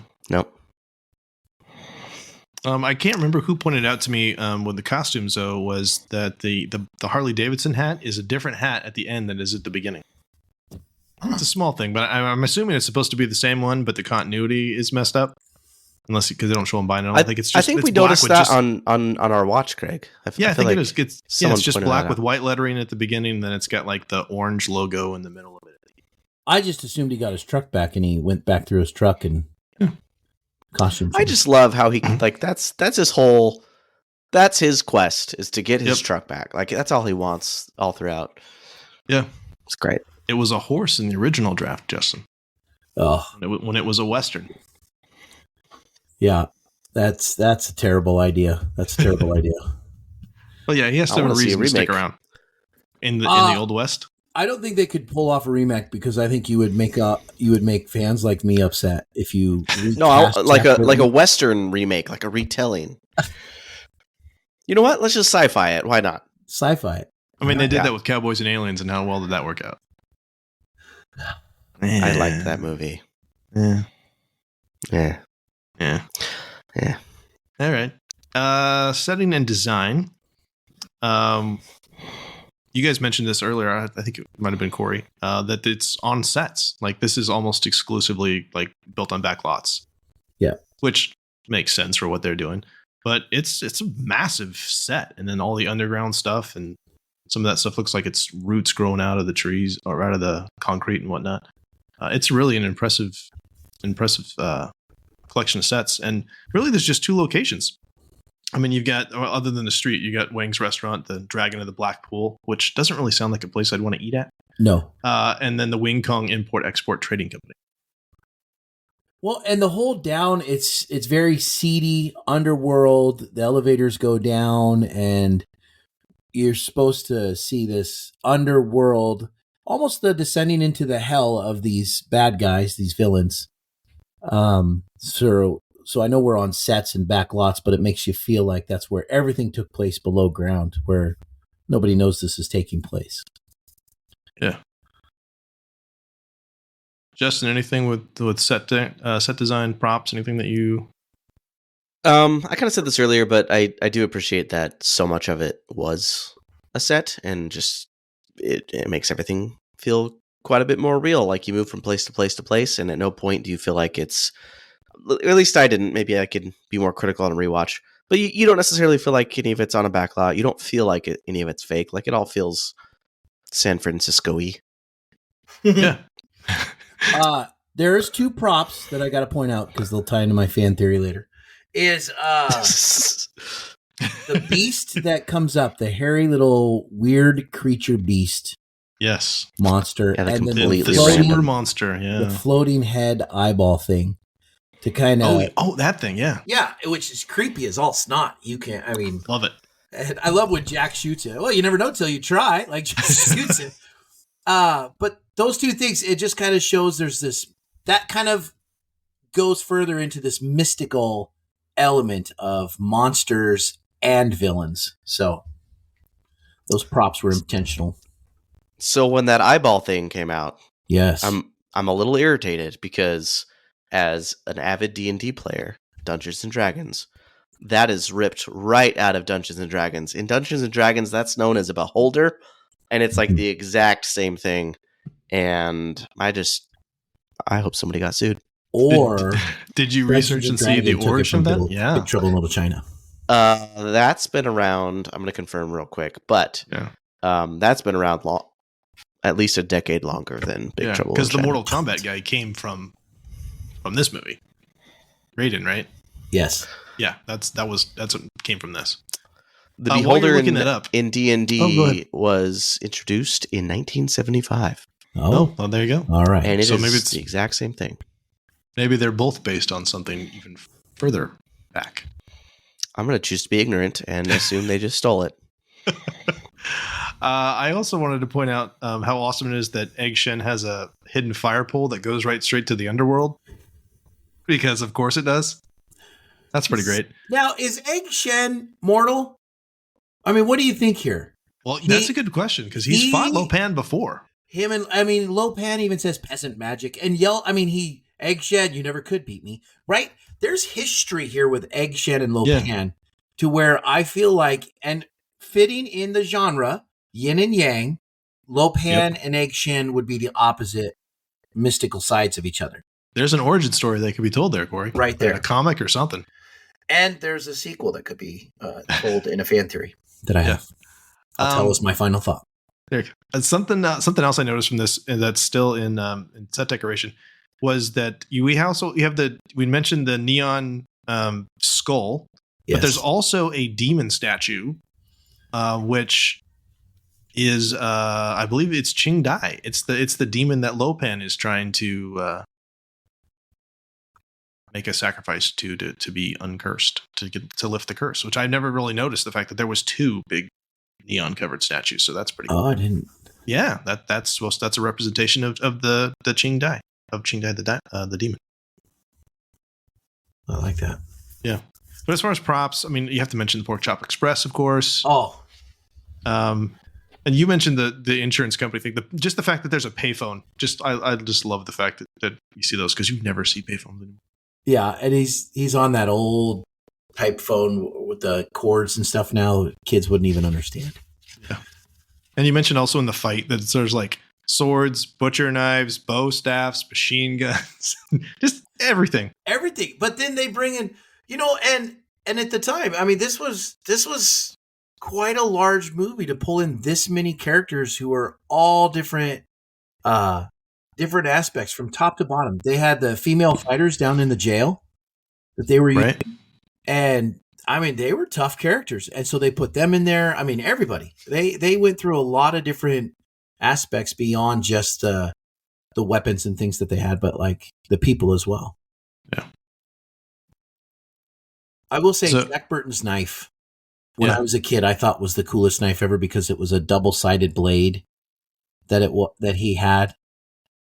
I can't remember who pointed out to me with the costumes though was that the Harley Davidson hat is a different hat at the end than is at the beginning. It's a small thing, but I'm assuming it's supposed to be the same one, but the continuity is messed up. Unless because they don't show them buying it. I think it's just. I think we noticed that on our watch, Craig. I think like it is. It's just black with white lettering at the beginning, and then it's got like the orange logo in the middle of it. I just assumed he got his truck back, and he went back through his truck and costume. I just love how he like that's his whole. That's his quest is to get his truck back. Like that's all he wants all throughout. Yeah, it's great. It was a horse in the original draft, Justin. Oh, when it was a Western. Yeah, that's a terrible idea. That's a terrible idea. Well, yeah, he has to have a reason to stick around in the Old West. I don't think they could pull off a remake because I think you would make fans like me upset if you like a Western remake, like a retelling. You know what? Let's just sci-fi it. Why not? Sci-fi it. I mean, they did that with Cowboys and Aliens, and how well did that work out? I liked that movie. Yeah. All right. Setting and design. You guys mentioned this earlier. I think it might have been Corey. That it's on sets. Like this is almost exclusively like built on back lots. Yeah. Which makes sense for what they're doing. But it's a massive set, and then all the underground stuff, and some of that stuff looks like it's roots growing out of the trees or out of the concrete and whatnot. It's really an impressive collection of sets, and really there's just two locations. I mean, you've got, other than the street, you got Wang's Restaurant, the Dragon of the Black Pool, which doesn't really sound like a place I'd want to eat at. No. And then the Wing Kong Import-Export Trading Company. Well, and the whole down, it's very seedy, underworld. The elevators go down, and you're supposed to see this underworld, almost the descending into the hell of these bad guys, these villains. So I know we're on sets and back lots, but it makes you feel like that's where everything took place below ground, where nobody knows this is taking place. Yeah. Justin, anything with set design, props, anything that you? I kind of said this earlier, but I do appreciate that so much of it was a set, and just it makes everything feel quite a bit more real. Like you move from place to place to place, and at no point do you feel like it's. At least I didn't. Maybe I could be more critical on a rewatch. But you don't necessarily feel like any of it's on a backlot. You don't feel like any of it's fake. Like it all feels San Francisco-y. Yeah. There's two props that I got to point out because they'll tie into my fan theory later. Is the beast that comes up, the hairy little weird creature beast. Yes. Monster. Yeah, and then the super monster. Yeah. The floating head eyeball thing. To kind of that thing, yeah, which is creepy as all snot. You can't. I mean, love it. And I love when Jack shoots it. Well, you never know till you try. Like just shoots it. But those two things, it just kind of shows there's this that kind of goes further into this mystical element of monsters and villains. So those props were intentional. So when that eyeball thing came out, yes, I'm a little irritated because. As an avid D&D player, Dungeons & Dragons, that is ripped right out of Dungeons & Dragons. In Dungeons & Dragons, that's known as a beholder, and it's like the exact same thing. And I hope somebody got sued. Or did you research and see the origin of that? Yeah. Big Trouble in Little China. That's been around. I'm going to confirm real quick, but that's been around at least a decade longer than Big Trouble in because the China. Mortal Kombat guy came from this movie. Raiden, right? Yes. Yeah, that's what came from this. The while Beholder you're looking that up, in Oh, go D&D ahead. was introduced in 1975. Oh, well, there you go. all right. And it So is maybe it's- the exact same thing. Maybe they're both based on something even further back. I'm going to choose to be ignorant and assume they just stole it. I also wanted to point out how awesome it is that Egg Shen has a hidden fire pole that goes right straight to the underworld. Because, of course, it does. That's pretty great. Now, is Egg Shen mortal? I mean, what do you think here? Well, that's a good question because he's fought Lo Pan before. Lo Pan even says peasant magic and Egg Shen, you never could beat me, right? There's history here with Egg Shen and Lo Pan to where I feel like, and fitting in the genre, yin and yang, Lo Pan and Egg Shen would be the opposite mystical sides of each other. There's an origin story that could be told there, Corey. Right there. Like a comic or something. And there's a sequel that could be told in a fan theory that I have. I'll tell us my final thought. There you go. Something else I noticed from this, and that's still in set decoration, was that we mentioned the neon skull, but there's also a demon statue, which is I believe it's Ching Dai. It's the demon that Lo Pan is trying to make a sacrifice to be uncursed, to lift the curse, which I never really noticed the fact that there was two big neon covered statues. So that's pretty cool. Oh, I didn't. Yeah, that's a representation of the Ching Dai, the demon. I like that. Yeah. But as far as props, I mean, you have to mention the Pork Chop Express, of course. Oh. And you mentioned the insurance company thing. Just the fact that there's a payphone. I just love the fact that you see those because you never see payphones anymore. Yeah, and he's on that old type phone with the cords and stuff now. Kids wouldn't even understand. Yeah. And you mentioned also in the fight that there's like swords, butcher knives, bow staffs, machine guns, just everything. Everything. But then they bring in, and at the time, I mean, this was quite a large movie to pull in this many characters who are all different aspects from top to bottom. They had the female fighters down in the jail that they were right. using. And I mean, they were tough characters. And so they put them in there. I mean, everybody, they went through a lot of different aspects beyond just the weapons and things that they had, but like the people as well. Yeah. I will say Jack Burton's knife, when I was a kid, I thought was the coolest knife ever because it was a double-sided blade that he had,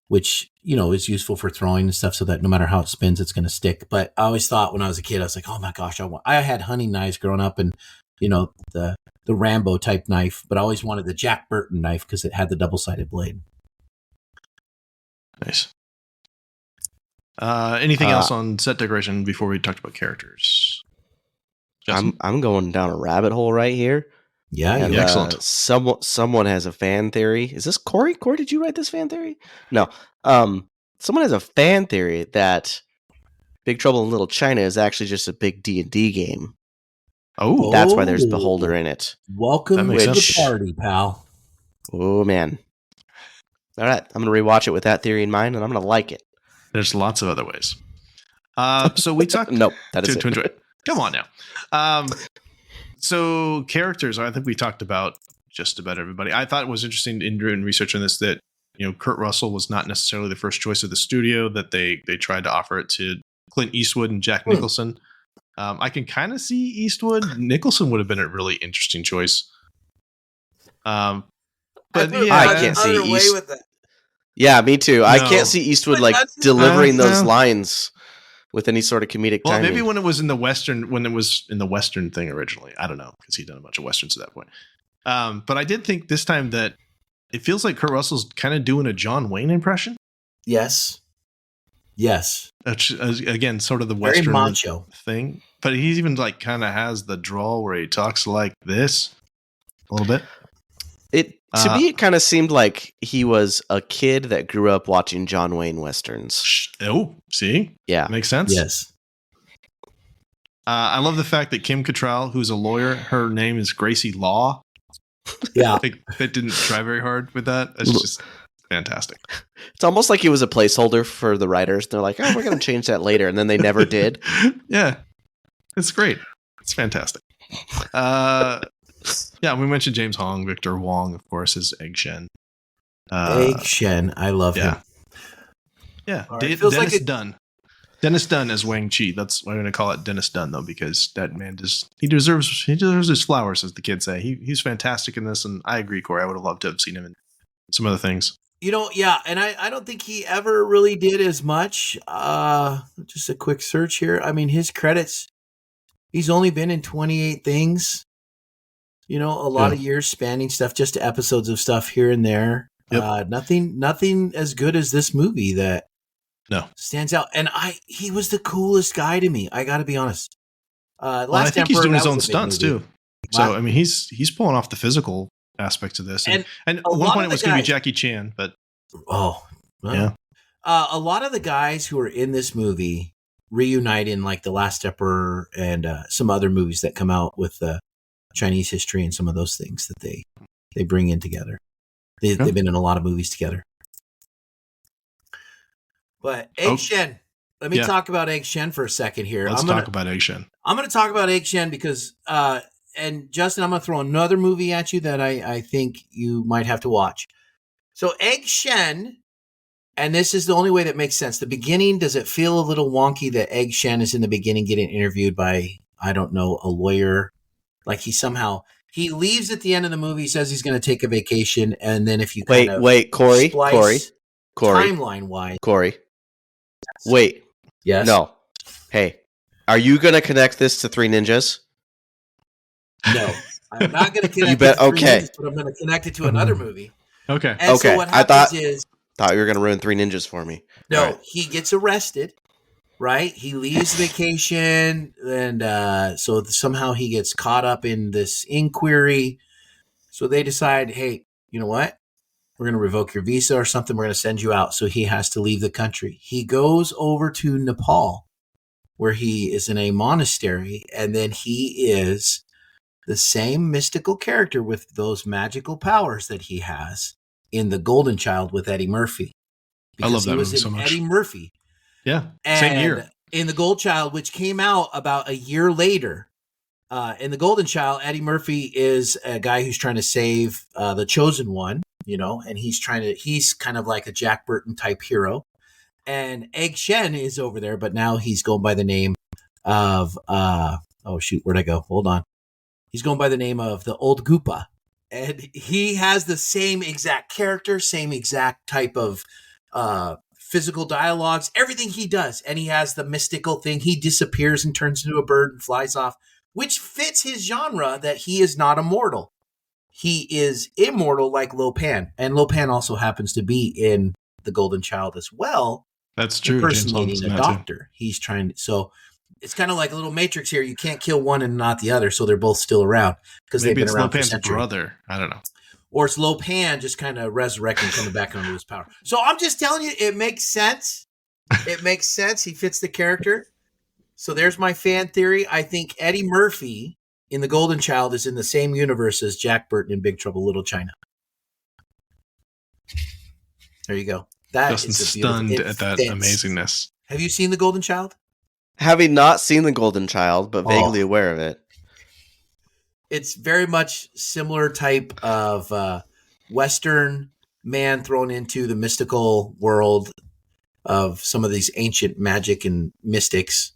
which, is useful for throwing and stuff so that no matter how it spins, it's going to stick. But I always thought when I was a kid, I was like, oh my gosh, I had hunting knives growing up and, the Rambo type knife, but I always wanted the Jack Burton knife because it had the double-sided blade. Nice. Anything else on set decoration before we talked about characters? I'm going down a rabbit hole right here. Yeah, and, excellent. Someone has a fan theory. Is this Corey? Corey, did you write this fan theory? No. Someone has a fan theory that Big Trouble in Little China is actually just a big D&D game. Oh, that's why there's Beholder in it. Welcome to the party, pal. Oh man! All right, I'm gonna rewatch it with that theory in mind, and I'm gonna like it. There's lots of other ways. So we talked. Nope, that is to enjoy it. Come on now. So characters, I think we talked about just about everybody. I thought it was interesting in doing research on this that Kurt Russell was not necessarily the first choice of the studio, that they tried to offer it to Clint Eastwood and Jack Nicholson. I can kind of see Eastwood. Nicholson would have been a really interesting choice. But I can't see Eastwood. Yeah, me too. No. I can't see Eastwood delivering those lines with any sort of comedic timing. Maybe when it was in the Western thing originally. I don't know, because he'd done a bunch of Westerns at that point. But I did think this time that it feels like Kurt Russell's kind of doing a John Wayne impression. Yes. Again, sort of the Very Western macho thing. But he's even kind of has the drawl where he talks like this a little bit. To me, it kind of seemed like he was a kid that grew up watching John Wayne Westerns. Oh, see? Yeah. Makes sense? Yes. I love the fact that Kim Cattrall, who's a lawyer, her name is Gracie Law. Yeah. Like, they didn't try very hard with that. It's just fantastic. It's almost like he was a placeholder for the writers. They're like, oh, we're going to change that later. And then they never did. Yeah. It's great. It's fantastic. Yeah, we mentioned James Hong. Victor Wong, of course, is Egg Shen. Egg Shen. I love him. Yeah. Right. Dennis Dunn. Dennis Dunn as Wang Chi. That's why I'm going to call it Dennis Dunn, though, because that man he deserves his flowers, as the kids say. He's fantastic in this, and I agree, Corey. I would have loved to have seen him in some other things. Yeah, and I don't think he ever really did as much. Just a quick search here. I mean, his credits, he's only been in 28 things. A lot of years spanning stuff, just episodes of stuff here and there. Yep. Nothing as good as this movie that stands out. And he was the coolest guy to me. I got to be honest. I think he's doing his own stunts too. So Wow. I mean, he's pulling off the physical aspects of this. And at one point it was going to be Jackie Chan, but yeah. A lot of the guys who are in this movie reunite in like The Last Supper and some other movies that come out with Chinese history and some of those things that they bring in together. They've been in a lot of movies together. But Egg Shen, let me talk about Egg Shen for a second here. Let's talk about Egg Shen. I'm going to talk about Egg Shen because, and Justin, I'm going to throw another movie at you that I think you might have to watch. So Egg Shen, and this is the only way that makes sense. The beginning, does it feel a little wonky that Egg Shen is in the beginning getting interviewed by, I don't know, a lawyer? Like he leaves at the end of the movie, says he's going to take a vacation, and then if you Corey, timeline-wise. Corey. Wait. Yes? No. Hey, are you going to connect this to Three Ninjas? No. I'm not going to connect bet, it to Three okay. Ninjas, but I'm going to connect it to another movie. Okay. And so what happens thought you were going to ruin Three Ninjas for me. No, Right. He gets arrested, right? He leaves vacation, and so somehow he gets caught up in this inquiry. So they decide, hey, you know what? We're going to revoke your visa or something. We're going to send you out. So he has to leave the country. He goes over to Nepal, where he is in a monastery, and then he is the same mystical character with those magical powers that he has in The Golden Child with Eddie Murphy. I love that movie so much. Eddie Murphy. Yeah, and same year. In The Gold Child, which came out about a year later. In The Golden Child, Eddie Murphy is a guy who's trying to save the chosen one, and he's kind of like a Jack Burton type hero. And Egg Shen is over there, but now he's going by the name of, where'd I go? Hold on. He's going by the name of the Old Goopa. And he has the same exact character, same exact type of physical dialogues, everything he does. And he has the mystical thing. He disappears and turns into a bird and flies off, which fits his genre that he is not immortal. He is immortal like Lo Pan. And Lo Pan also happens to be in The Golden Child as well. That's true. Impersonating a doctor. He's trying to, so it's kind of like a little Matrix here. You can't kill one and not the other, so they're both still around because they've been around for centuries. Brother. I don't know. Or it's Lo Pan just kind of resurrecting, coming back under his power. So I'm just telling you, it makes sense. It makes sense. He fits the character. So there's my fan theory. I think Eddie Murphy in The Golden Child is in the same universe as Jack Burton in Big Trouble in Little China. There you go. Justin's stunned at that amazingness. Have you seen The Golden Child? Having not seen The Golden Child, but vaguely aware of it. It's very much similar type of Western man thrown into the mystical world of some of these ancient magic and mystics,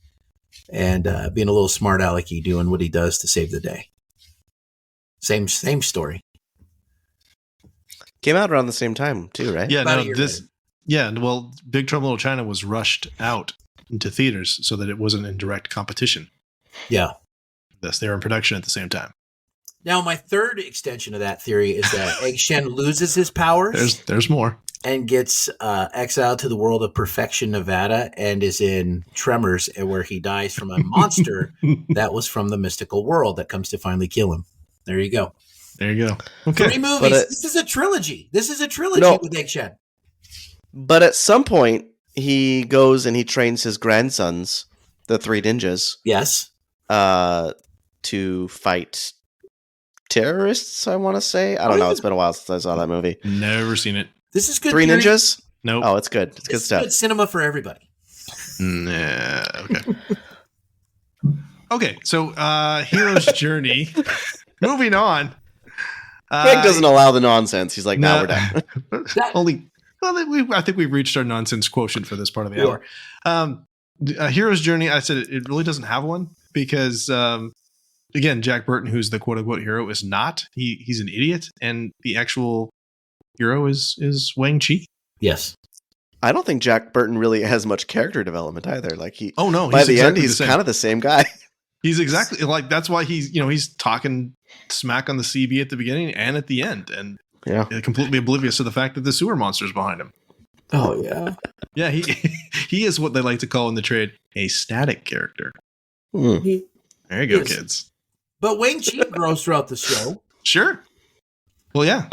and being a little smart alecky, doing what he does to save the day. Same story. Came out around the same time too, right? Yeah, well, Big Trouble in Little China was rushed out into theaters so that it wasn't in direct competition. Yeah. Thus, they were in production at the same time. Now, my third extension of that theory is that Egg Shen loses his powers. There's more. And gets exiled to the world of Perfection, Nevada, and is in Tremors, where he dies from a monster that was from the mystical world that comes to finally kill him. There you go. There you go. Okay. 3 movies. This is a trilogy. With Egg Shen. But at some point, he goes and he trains his grandsons, the Three Ninjas. Yes. To fight Terrorists, I want to say. I don't know. It's been a while since I saw that movie. Never seen it. This is good. Three Ninjas? Nope. Oh, it's good. It's good stuff. Good cinema for everybody. Nah, okay. Okay, so Hero's Journey. Moving on. Craig doesn't allow the nonsense. He's like, we're done. I think we've reached our nonsense quotient for this part of the hour. Hero's Journey, I said it really doesn't have one because, again, Jack Burton, who's the quote-unquote hero, is not. He's an idiot, and the actual hero is Wang Chi. Yes. I don't think Jack Burton really has much character development either. Like by the end, he's kind of the same guy. He's exactly like that's why he's talking smack on the CB at the beginning and at the end, and completely oblivious to the fact that the sewer monster's behind him. Oh yeah, yeah. He is what they like to call in the trade a static character. Mm. There you go, kids. But Wang Chi grows throughout the show. Sure. Well, yeah,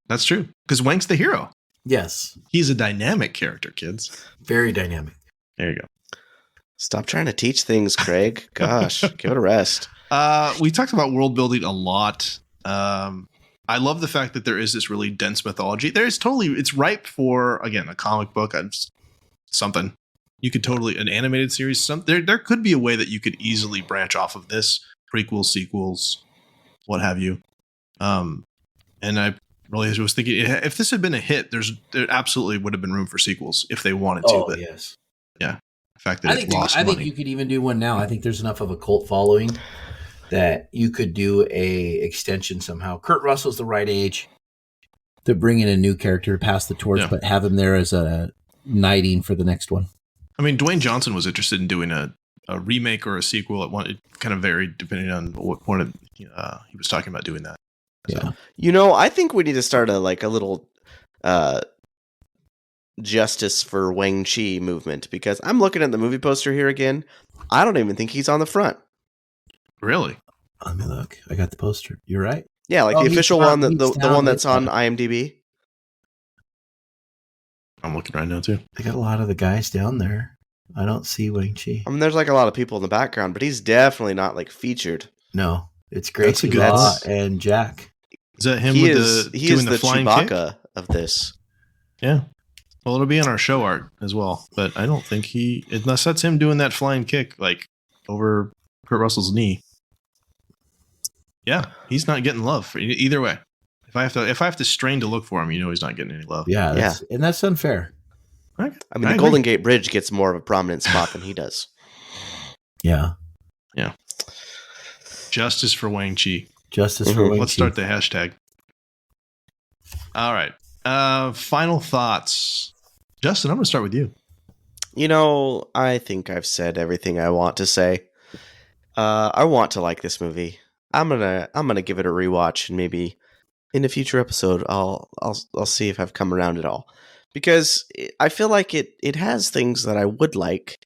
that's true because Wang's the hero. Yes, he's a dynamic character, kids. Very dynamic. There you go. Stop trying to teach things, Craig. Gosh, give it a rest. We talked about world building a lot. I love the fact that there is this really dense mythology. It's ripe for, again, a comic book, something. You could totally, an animated series. There could be a way that you could easily branch off of this, prequels, sequels, what have you. And I really was thinking, if this had been a hit, there absolutely would have been room for sequels if they wanted to. But yes. Yeah. Fact that I think you could even do one now. I think there's enough of a cult following that you could do a extension somehow. Kurt Russell's the right age to bring in a new character, pass the torch, but have him there as a knighting for the next one. I mean, Dwayne Johnson was interested in doing a remake or a sequel. It kind of varied depending on what point he was talking about doing that. Yeah. So. I think we need to start a little justice for Wang Chi movement, because I'm looking at the movie poster here again. I don't even think he's on the front. Really? Let me look. I got the poster. You're right. Yeah, the official one, the one that's on IMDb. I'm looking right now too. I got a lot of the guys down there. I don't see Wang Chi. I mean, there's a lot of people in the background, but he's definitely not featured. No, it's Gracie Law and Jack. Is that him? He is the flying Chewbacca kick? of this. Yeah. Well, it'll be on our show art as well, but I don't think unless that's him doing that flying kick over Kurt Russell's knee. Yeah, he's not getting love either way. If I have to strain to look for him, he's not getting any love. Yeah, and that's unfair. Okay. I mean, the Golden Gate Bridge gets more of a prominent spot than he does. Yeah. Yeah. Justice for Wang Chi. Justice for Wang Chi. Let's start the hashtag. All right. Final thoughts. Justin, I'm going to start with you. I think I've said everything I want to say. I want to like this movie. I'm gonna give it a rewatch, and maybe in a future episode I'll see if I've come around at all, because I feel like it has things that I would like,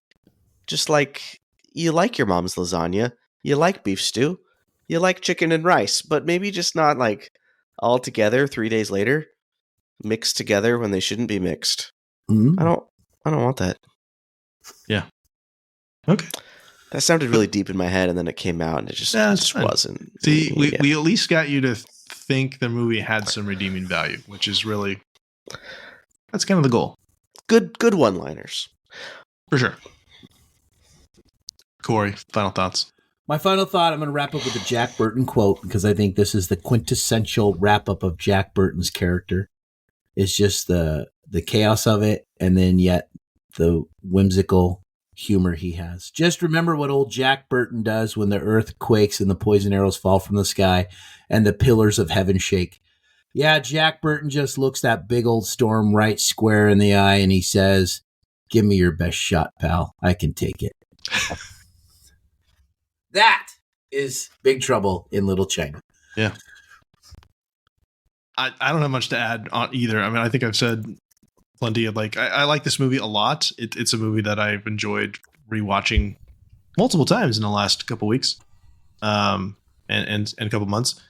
just like you like your mom's lasagna, you like beef stew, you like chicken and rice, but maybe just not all together 3 days later, mixed together when they shouldn't be mixed. Mm-hmm. I don't want that. Yeah. Okay. That sounded really deep in my head, and then it came out, and it just wasn't. See, we at least got you to think the movie had some redeeming value, which is really, that's kind of the goal. Good one-liners. For sure. Corey, final thoughts. My final thought, I'm going to wrap up with a Jack Burton quote, because I think this is the quintessential wrap-up of Jack Burton's character. It's just the chaos of it, and then yet the whimsical humor he has. Just remember what old Jack Burton does when the earth quakes and the poison arrows fall from the sky and the pillars of heaven shake. Yeah, Jack Burton just looks that big old storm right square in the eye, and he says, "Give me your best shot, pal. I can take it." That is Big Trouble in Little China. Yeah. I don't have much to add on either. I mean, I think I've said plenty of I like this movie a lot. It's a movie that I've enjoyed rewatching multiple times in the last couple weeks, and a couple months.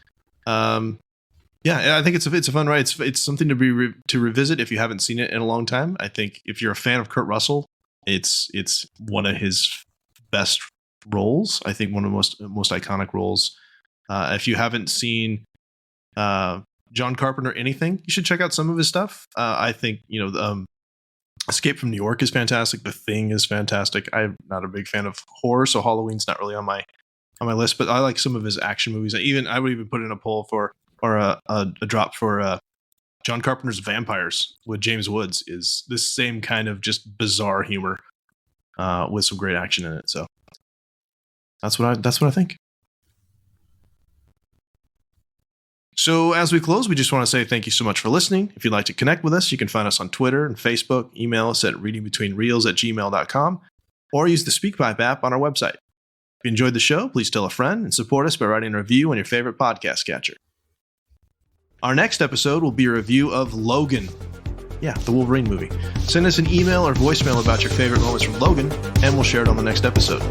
Yeah, I think it's a fun ride. It's something to revisit if you haven't seen it in a long time. I think if you're a fan of Kurt Russell, it's one of his best roles. I think one of the most iconic roles. If you haven't seen John Carpenter, anything, you should check out some of his stuff. I think, Escape from New York is fantastic. The Thing is fantastic. I'm not a big fan of horror, so Halloween's not really on my list, but I like some of his action movies. I would even put in a poll or a drop for John Carpenter's Vampires with James Woods is this same kind of just bizarre humor with some great action in it. So that's what I think. So as we close, we just want to say thank you so much for listening. If you'd like to connect with us, you can find us on Twitter and Facebook, email us at readingbetweenreels@gmail.com, or use the SpeakPipe app on our website. If you enjoyed the show, please tell a friend and support us by writing a review on your favorite podcast catcher. Our next episode will be a review of Logan. Yeah, the Wolverine movie. Send us an email or voicemail about your favorite moments from Logan, and we'll share it on the next episode.